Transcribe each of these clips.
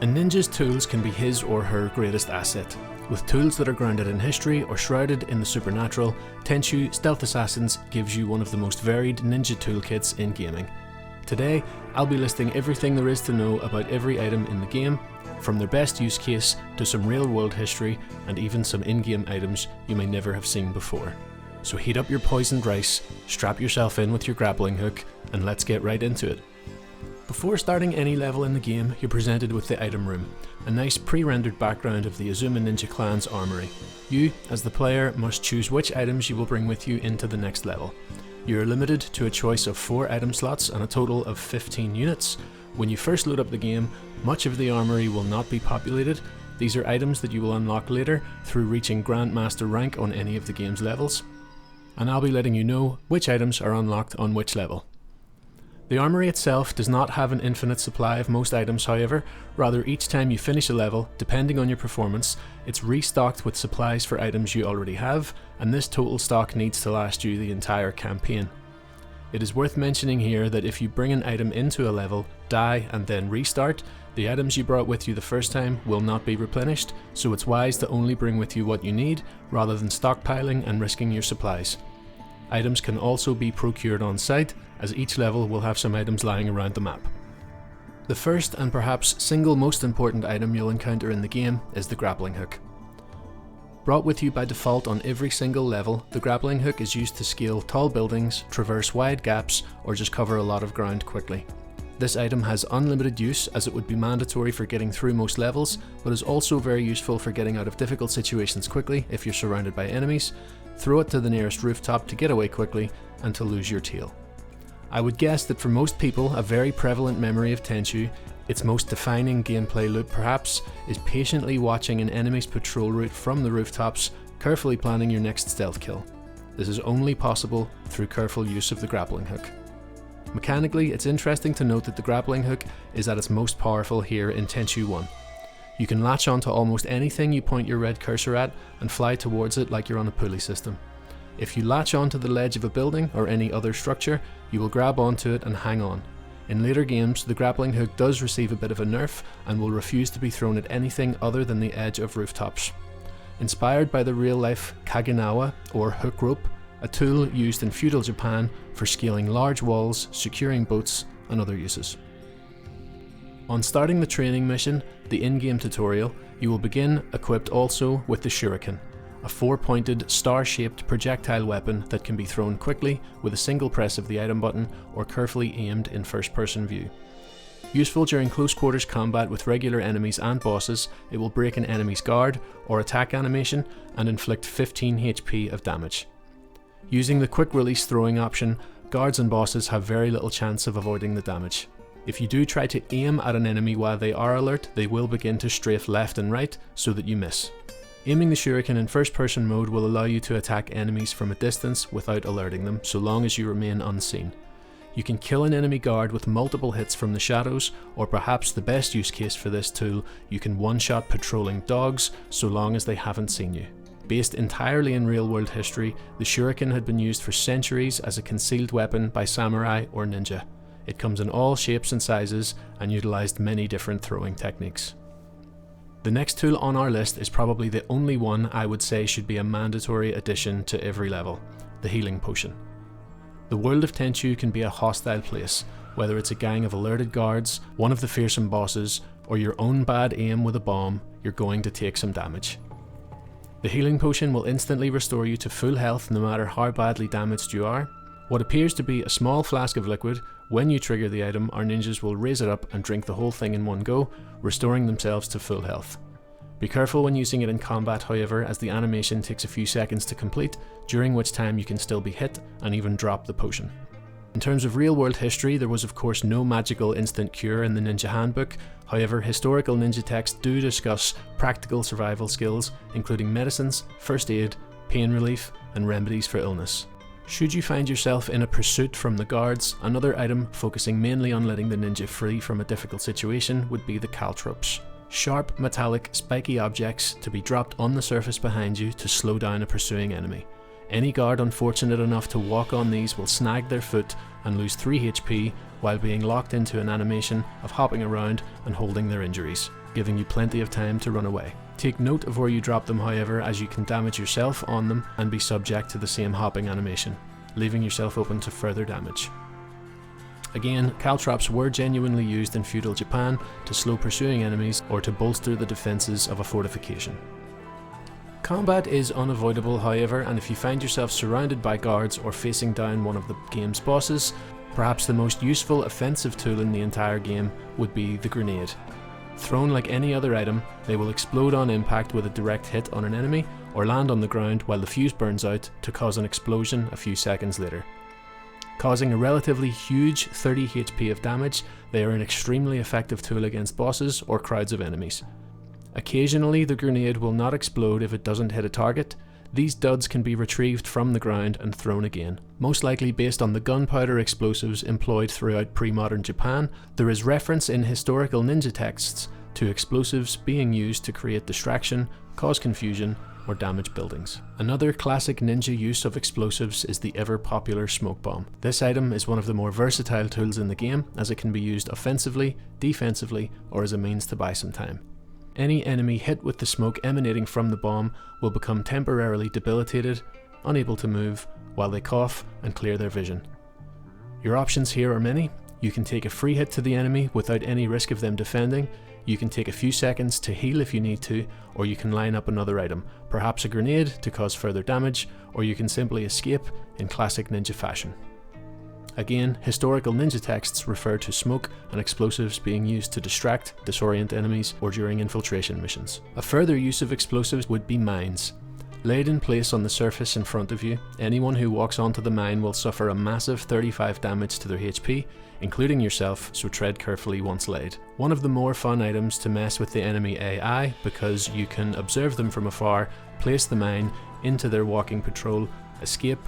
A ninja's tools can be his or her greatest asset. With tools that are grounded in history or shrouded in the supernatural, Tenchu Stealth Assassins gives you one of the most varied ninja toolkits in gaming. Today, I'll be listing everything there is to know about every item in the game, from their best use case to some real world history and even some in-game items you may never have seen before. So heat up your poisoned rice, strap yourself in with your grappling hook, and let's get right into it. Before starting any level in the game, you're presented with the item room, a nice pre-rendered background of the Azuma Ninja Clan's armory. You, as the player, must choose which items you will bring with you into the next level. You are limited to a choice of 4 item slots and a total of 15 units. When you first load up the game, much of the armory will not be populated. These are items that you will unlock later through reaching Grandmaster rank on any of the game's levels. And I'll be letting you know which items are unlocked on which level. The armory itself does not have an infinite supply of most items, however. Rather, each time you finish a level, depending on your performance, it's restocked with supplies for items you already have, and this total stock needs to last you the entire campaign. It is worth mentioning here that if you bring an item into a level, die, and then restart, the items you brought with you the first time will not be replenished, so it's wise to only bring with you what you need, rather than stockpiling and risking your supplies. Items can also be procured on site, as each level will have some items lying around the map. The first and perhaps single most important item you'll encounter in the game is the grappling hook. Brought with you by default on every single level, the grappling hook is used to scale tall buildings, traverse wide gaps, or just cover a lot of ground quickly. This item has unlimited use, as it would be mandatory for getting through most levels, but is also very useful for getting out of difficult situations quickly if you're surrounded by enemies. Throw it to the nearest rooftop to get away quickly and to lose your tail. I would guess that for most people, a very prevalent memory of Tenchu, its most defining gameplay loop perhaps, is patiently watching an enemy's patrol route from the rooftops, carefully planning your next stealth kill. This is only possible through careful use of the grappling hook. Mechanically, it's interesting to note that the grappling hook is at its most powerful here in Tenchu 1. You can latch onto almost anything you point your red cursor at and fly towards it like you're on a pulley system. If you latch onto the ledge of a building or any other structure, you will grab onto it and hang on. In later games, the grappling hook does receive a bit of a nerf and will refuse to be thrown at anything other than the edge of rooftops. Inspired by the real-life Kaginawa, or hook rope, a tool used in feudal Japan for scaling large walls, securing boats, and other uses. On starting the training mission, the in-game tutorial, you will begin equipped also with the Shuriken, a 4-pointed, star-shaped projectile weapon that can be thrown quickly with a single press of the item button or carefully aimed in first-person view. Useful during close quarters combat with regular enemies and bosses, it will break an enemy's guard or attack animation and inflict 15 HP of damage. Using the quick release throwing option, guards and bosses have very little chance of avoiding the damage. If you do try to aim at an enemy while they are alert, they will begin to strafe left and right so that you miss. Aiming the Shuriken in first-person mode will allow you to attack enemies from a distance without alerting them, so long as you remain unseen. You can kill an enemy guard with multiple hits from the shadows, or perhaps the best use case for this tool, you can one-shot patrolling dogs so long as they haven't seen you. Based entirely in real-world history, the Shuriken had been used for centuries as a concealed weapon by samurai or ninja. It comes in all shapes and sizes and utilised many different throwing techniques. The next tool on our list is probably the only one I would say should be a mandatory addition to every level, the healing potion. The world of Tenchu can be a hostile place, whether it's a gang of alerted guards, one of the fearsome bosses, or your own bad aim with a bomb, you're going to take some damage. The healing potion will instantly restore you to full health no matter how badly damaged you are. What appears to be a small flask of liquid, when you trigger the item, our ninjas will raise it up and drink the whole thing in one go, restoring themselves to full health. Be careful when using it in combat, however, as the animation takes a few seconds to complete, during which time you can still be hit and even drop the potion. In terms of real-world history, there was of course no magical instant cure in the Ninja Handbook. However, historical ninja texts do discuss practical survival skills, including medicines, first aid, pain relief, and remedies for illness. Should you find yourself in a pursuit from the guards, another item focusing mainly on letting the ninja free from a difficult situation would be the Caltrops. Sharp, metallic, spiky objects to be dropped on the surface behind you to slow down a pursuing enemy. Any guard unfortunate enough to walk on these will snag their foot and lose 3 HP while being locked into an animation of hopping around and holding their injuries, giving you plenty of time to run away. Take note of where you drop them however, as you can damage yourself on them and be subject to the same hopping animation, leaving yourself open to further damage. Again, Caltrops were genuinely used in feudal Japan to slow pursuing enemies or to bolster the defences of a fortification. Combat is unavoidable however, and if you find yourself surrounded by guards or facing down one of the game's bosses, perhaps the most useful offensive tool in the entire game would be the grenade. Thrown like any other item, they will explode on impact with a direct hit on an enemy, or land on the ground while the fuse burns out to cause an explosion a few seconds later. Causing a relatively huge 30 HP of damage, they are an extremely effective tool against bosses or crowds of enemies. Occasionally the grenade will not explode if it doesn't hit a target. These duds can be retrieved from the ground and thrown again. Most likely based on the gunpowder explosives employed throughout pre-modern Japan, there is reference in historical ninja texts to explosives being used to create distraction, cause confusion, or damage buildings. Another classic ninja use of explosives is the ever popular smoke bomb. This item is one of the more versatile tools in the game, as it can be used offensively, defensively, or as a means to buy some time. Any enemy hit with the smoke emanating from the bomb will become temporarily debilitated, unable to move, while they cough and clear their vision. Your options here are many. You can take a free hit to the enemy without any risk of them defending, you can take a few seconds to heal if you need to, or you can line up another item, perhaps a grenade to cause further damage, or you can simply escape in classic ninja fashion. Again, historical ninja texts refer to smoke and explosives being used to distract, disorient enemies, or during infiltration missions. A further use of explosives would be mines. Laid in place on the surface in front of you, anyone who walks onto the mine will suffer a massive 35 damage to their HP, including yourself, so tread carefully once laid. One of the more fun items to mess with the enemy AI, because you can observe them from afar, place the mine into their walking patrol, escape,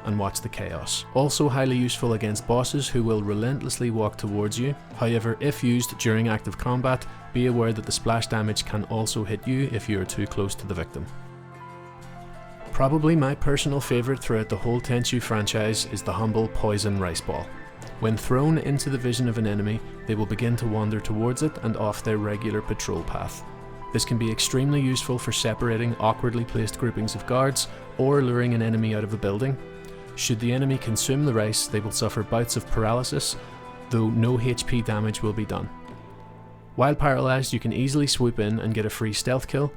and watch the chaos. Also highly useful against bosses who will relentlessly walk towards you. However, if used during active combat, be aware that the splash damage can also hit you if you are too close to the victim. Probably my personal favourite throughout the whole Tenchu franchise is the humble poison rice ball. When thrown into the vision of an enemy, they will begin to wander towards it and off their regular patrol path. This can be extremely useful for separating awkwardly placed groupings of guards or luring an enemy out of a building. Should the enemy consume the rice, they will suffer bouts of paralysis, though no HP damage will be done. While paralysed, you can easily swoop in and get a free stealth kill.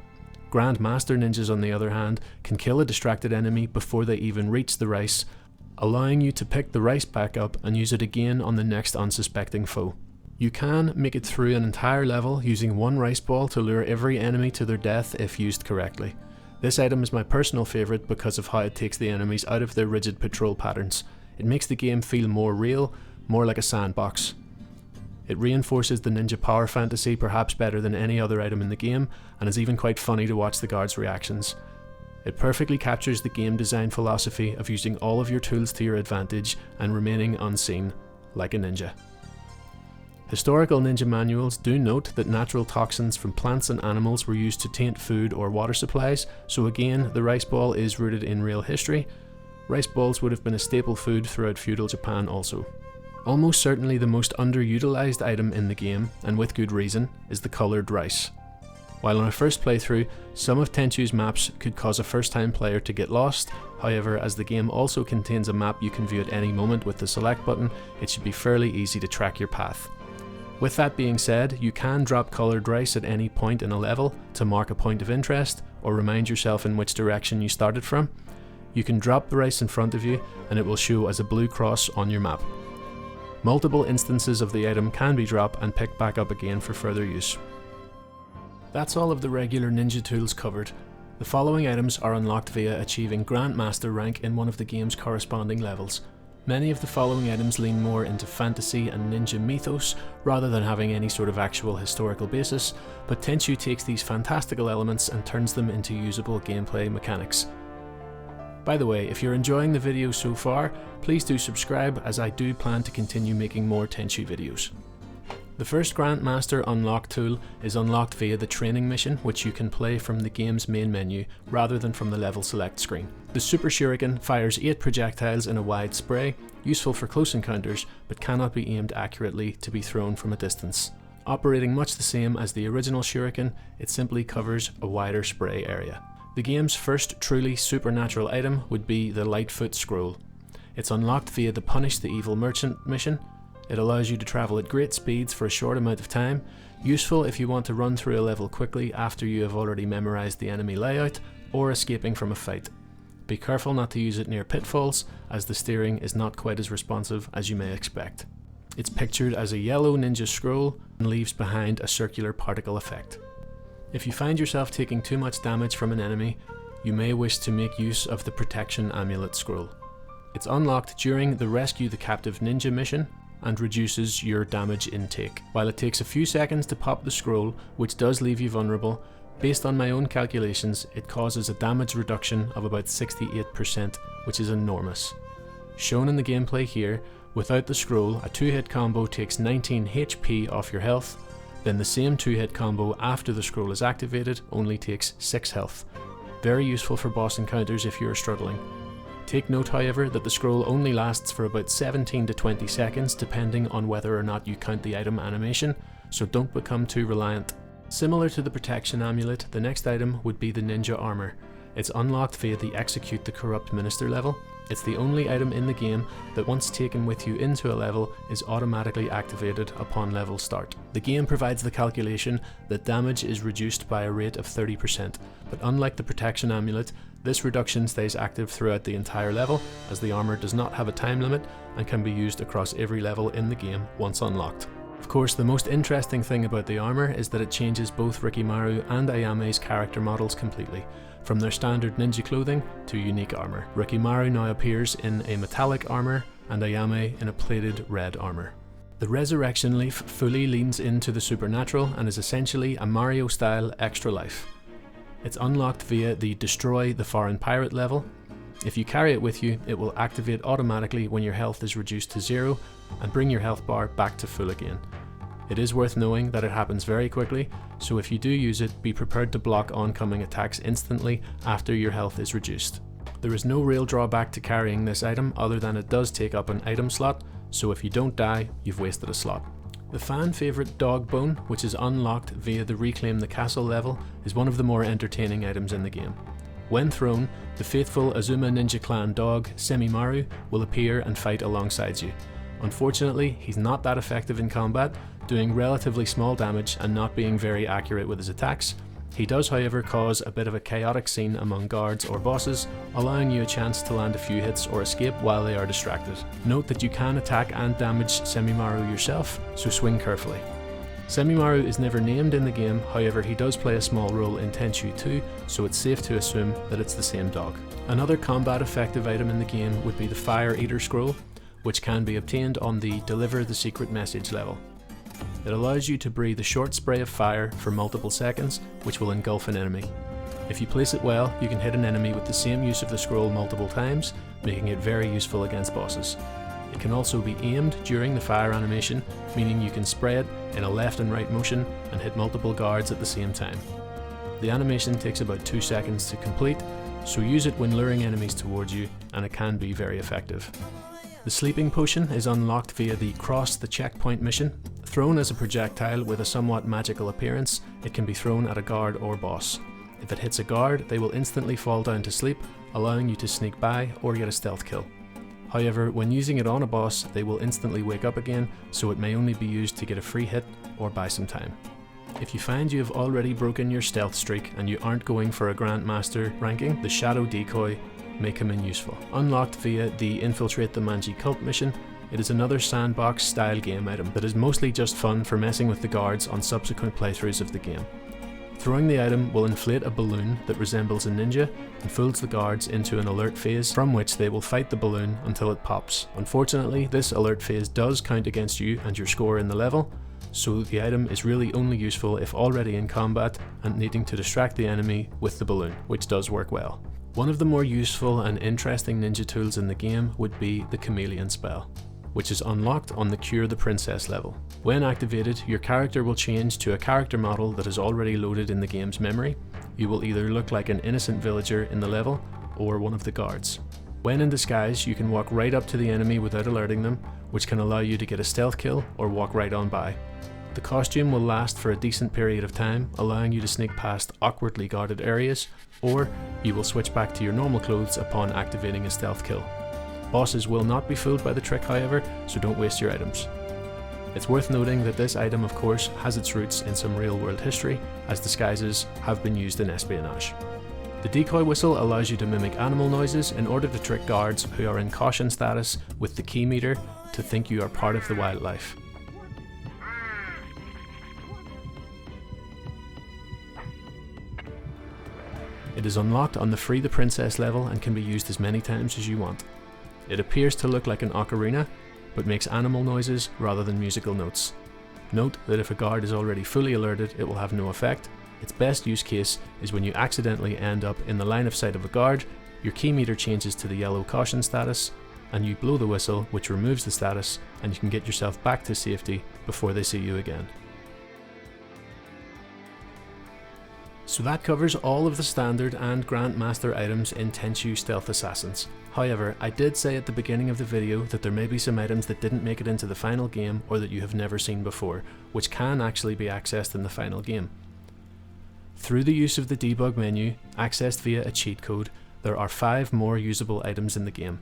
Grandmaster ninjas, on the other hand, can kill a distracted enemy before they even reach the rice, allowing you to pick the rice back up and use it again on the next unsuspecting foe. You can make it through an entire level using one rice ball to lure every enemy to their death if used correctly. This item is my personal favourite because of how it takes the enemies out of their rigid patrol patterns. It makes the game feel more real, more like a sandbox. It reinforces the ninja power fantasy perhaps better than any other item in the game, and is even quite funny to watch the guards' reactions. It perfectly captures the game design philosophy of using all of your tools to your advantage and remaining unseen, like a ninja. Historical ninja manuals do note that natural toxins from plants and animals were used to taint food or water supplies, so again, the rice ball is rooted in real history. Rice balls would have been a staple food throughout feudal Japan also. Almost certainly the most underutilized item in the game, and with good reason, is the coloured rice. While on a first playthrough, some of Tenchu's maps could cause a first-time player to get lost. However, as the game also contains a map you can view at any moment with the select button, it should be fairly easy to track your path. With that being said, you can drop coloured rice at any point in a level to mark a point of interest, or remind yourself in which direction you started from. You can drop the rice in front of you, and it will show as a blue cross on your map. Multiple instances of the item can be dropped and picked back up again for further use. That's all of the regular ninja tools covered. The following items are unlocked via achieving Grandmaster rank in one of the game's corresponding levels. Many of the following items lean more into fantasy and ninja mythos rather than having any sort of actual historical basis, but Tenchu takes these fantastical elements and turns them into usable gameplay mechanics. By the way, if you're enjoying the video so far, please do subscribe, as I do plan to continue making more Tenchu videos. The first Grandmaster unlock tool is unlocked via the training mission, which you can play from the game's main menu rather than from the level select screen. The Super Shuriken fires 8 projectiles in a wide spray, useful for close encounters but cannot be aimed accurately to be thrown from a distance. Operating much the same as the original Shuriken, it simply covers a wider spray area. The game's first truly supernatural item would be the Lightfoot Scroll. It's unlocked via the Punish the Evil Merchant mission. It allows you to travel at great speeds for a short amount of time, useful if you want to run through a level quickly after you have already memorized the enemy layout or escaping from a fight. Be careful not to use it near pitfalls, as the steering is not quite as responsive as you may expect. It's pictured as a yellow ninja scroll and leaves behind a circular particle effect. If you find yourself taking too much damage from an enemy, you may wish to make use of the Protection Amulet scroll. It's unlocked during the Rescue the Captive Ninja mission and reduces your damage intake. While it takes a few seconds to pop the scroll, which does leave you vulnerable, based on my own calculations, it causes a damage reduction of about 68%, which is enormous. Shown in the gameplay here, without the scroll, a 2-hit combo takes 19 HP off your health, then the same 2-hit combo after the scroll is activated only takes 6 health. Very useful for boss encounters if you are struggling. Take note, however, that the scroll only lasts for about 17 to 20 seconds depending on whether or not you count the item animation, so don't become too reliant. Similar to the Protection Amulet, the next item would be the Ninja Armour. It's unlocked via the Execute the Corrupt Minister level. It's the only item in the game that once taken with you into a level is automatically activated upon level start. The game provides the calculation that damage is reduced by a rate of 30%, but unlike the Protection Amulet, this reduction stays active throughout the entire level, as the armour does not have a time limit and can be used across every level in the game once unlocked. Of course, the most interesting thing about the armour is that it changes both Rikimaru and Ayame's character models completely, from their standard ninja clothing to unique armour. Rikimaru now appears in a metallic armour and Ayame in a plated red armour. The Resurrection Leaf fully leans into the supernatural and is essentially a Mario-style extra life. It's unlocked via the Destroy the Foreign Pirate level. If you carry it with you, it will activate automatically when your health is reduced to 0 and bring your health bar back to full again. It is worth knowing that it happens very quickly, so if you do use it, be prepared to block oncoming attacks instantly after your health is reduced. There is no real drawback to carrying this item other than it does take up an item slot, so if you don't die, you've wasted a slot. The fan favourite Dog Bone, which is unlocked via the Reclaim the Castle level, is one of the more entertaining items in the game. When thrown, the faithful Azuma Ninja Clan dog, Semimaru, will appear and fight alongside you. Unfortunately, he's not that effective in combat, doing relatively small damage and not being very accurate with his attacks. He does, however, cause a bit of a chaotic scene among guards or bosses, allowing you a chance to land a few hits or escape while they are distracted. Note that you can attack and damage Semimaru yourself, so swing carefully. Semimaru is never named in the game, however he does play a small role in Tenchu 2, so it's safe to assume that it's the same dog. Another combat effective item in the game would be the Fire Eater Scroll, which can be obtained on the Deliver the Secret Message level. It allows you to breathe a short spray of fire for multiple seconds, which will engulf an enemy. If you place it well, you can hit an enemy with the same use of the scroll multiple times, making it very useful against bosses. It can also be aimed during the fire animation, meaning you can spray it in a left and right motion and hit multiple guards at the same time. The animation takes about 2 seconds to complete, so use it when luring enemies towards you, and it can be very effective. The Sleeping Potion is unlocked via the Cross the Checkpoint mission. Thrown as a projectile with a somewhat magical appearance, it can be thrown at a guard or boss. If it hits a guard, they will instantly fall down to sleep, allowing you to sneak by or get a stealth kill. However, when using it on a boss, they will instantly wake up again, so it may only be used to get a free hit or buy some time. If you find you have already broken your stealth streak and you aren't going for a Grandmaster ranking, the Shadow Decoy may come in useful. Unlocked via the Infiltrate the Manji Cult mission, it is another sandbox style game item that is mostly just fun for messing with the guards on subsequent playthroughs of the game. Throwing the item will inflate a balloon that resembles a ninja and fools the guards into an alert phase, from which they will fight the balloon until it pops. Unfortunately, this alert phase does count against you and your score in the level, so the item is really only useful if already in combat and needing to distract the enemy with the balloon, which does work well. One of the more useful and interesting ninja tools in the game would be the Chameleon Spell. which is unlocked on the Cure the Princess level. When activated, your character will change to a character model that is already loaded in the game's memory. You will either look like an innocent villager in the level, or one of the guards. When in disguise, you can walk right up to the enemy without alerting them, which can allow you to get a stealth kill or walk right on by. The costume will last for a decent period of time, allowing you to sneak past awkwardly guarded areas, or you will switch back to your normal clothes upon activating a stealth kill. Bosses will not be fooled by the trick, however, so don't waste your items. It's worth noting that this item, of course, has its roots in some real-world history, as disguises have been used in espionage. The Decoy Whistle allows you to mimic animal noises in order to trick guards who are in caution status with the key meter to think you are part of the wildlife. It is unlocked on the Free the Princess level and can be used as many times as you want. It appears to look like an ocarina, but makes animal noises rather than musical notes. Note that if a guard is already fully alerted, it will have no effect. Its best use case is when you accidentally end up in the line of sight of a guard, your key meter changes to the yellow caution status, and you blow the whistle, which removes the status, and you can get yourself back to safety before they see you again. So that covers all of the standard and Grandmaster items in Tenchu Stealth Assassins. However, I did say at the beginning of the video that there may be some items that didn't make it into the final game or that you have never seen before, which can actually be accessed in the final game. Through the use of the debug menu, accessed via a cheat code, there are 5 more usable items in the game.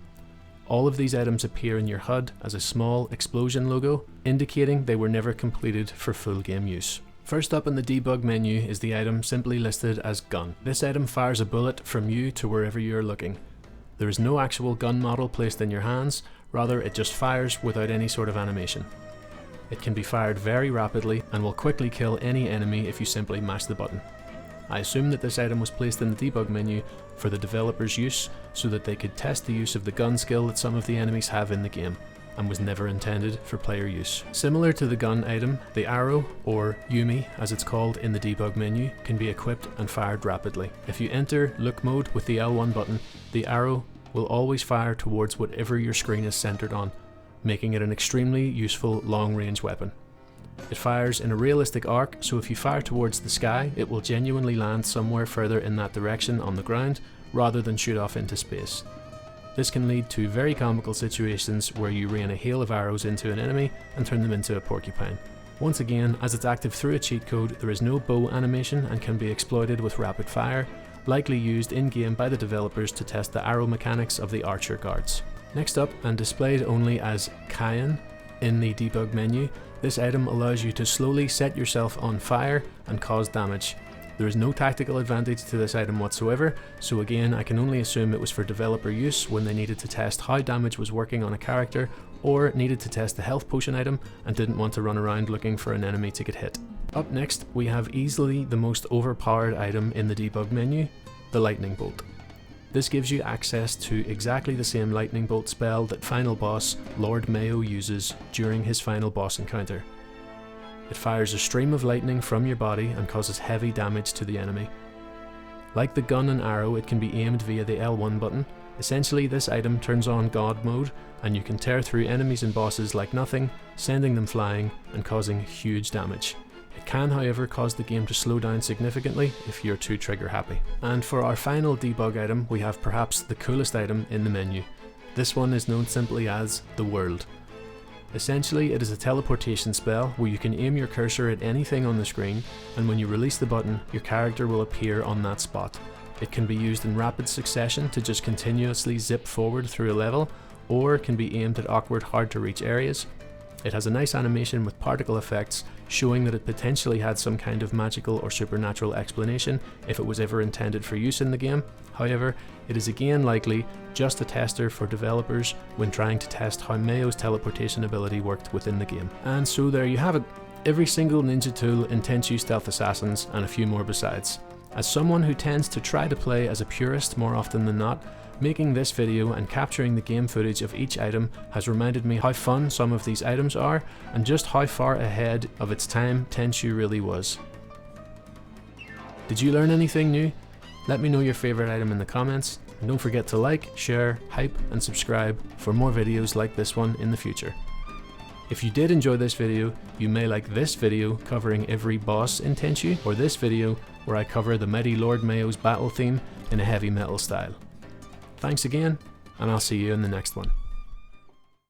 All of these items appear in your HUD as a small explosion logo, indicating they were never completed for full game use. First up in the debug menu is the item simply listed as gun. This item fires a bullet from you to wherever you are looking. There is no actual gun model placed in your hands, rather it just fires without any sort of animation. It can be fired very rapidly and will quickly kill any enemy if you simply mash the button. I assume that this item was placed in the debug menu for the developer's use so that they could test the use of the gun skill that some of the enemies have in the game, and was never intended for player use. Similar to the gun item, the arrow, or Yumi as it's called in the debug menu, can be equipped and fired rapidly. If you enter look mode with the L1 button, the arrow will always fire towards whatever your screen is centered on, making it an extremely useful long-range weapon. It fires in a realistic arc, so if you fire towards the sky, it will genuinely land somewhere further in that direction on the ground, rather than shoot off into space. This can lead to very comical situations where you rain a hail of arrows into an enemy and turn them into a porcupine. Once again, as it's active through a cheat code, there is no bow animation and can be exploited with rapid fire, likely used in-game by the developers to test the arrow mechanics of the archer guards. Next up, and displayed only as Kayan in the debug menu, this item allows you to slowly set yourself on fire and cause damage. There is no tactical advantage to this item whatsoever, so again I can only assume it was for developer use when they needed to test how damage was working on a character, or needed to test the health potion item and didn't want to run around looking for an enemy to get hit. Up next, we have easily the most overpowered item in the debug menu, the Lightning Bolt. This gives you access to exactly the same Lightning Bolt spell that final boss Lord Mayo uses during his final boss encounter. It fires a stream of lightning from your body and causes heavy damage to the enemy. Like the gun and arrow, it can be aimed via the L1 button. Essentially, this item turns on God mode, and you can tear through enemies and bosses like nothing, sending them flying and causing huge damage. It can, however, cause the game to slow down significantly if you're too trigger happy. And for our final debug item, we have perhaps the coolest item in the menu. This one is known simply as the World. Essentially, it is a teleportation spell where you can aim your cursor at anything on the screen, and when you release the button, your character will appear on that spot. It can be used in rapid succession to just continuously zip forward through a level, or can be aimed at awkward, hard to reach areas. It has a nice animation with particle effects, showing that it potentially had some kind of magical or supernatural explanation if it was ever intended for use in the game. However, it is again likely just a tester for developers when trying to test how Mayo's teleportation ability worked within the game. And so there you have it, every single ninja tool in Tenchu Stealth Assassins and a few more besides. As someone who tends to try to play as a purist more often than not, making this video and capturing the game footage of each item has reminded me how fun some of these items are and just how far ahead of its time Tenchu really was. Did you learn anything new? Let me know your favourite item in the comments, And don't forget to like, share, hype and subscribe for more videos like this one in the future. If you did enjoy this video, you may like this video covering every boss in Tenchu, or this video where I cover the Mighty Lord Mayo's battle theme in a heavy metal style. Thanks again, and I'll see you in the next one.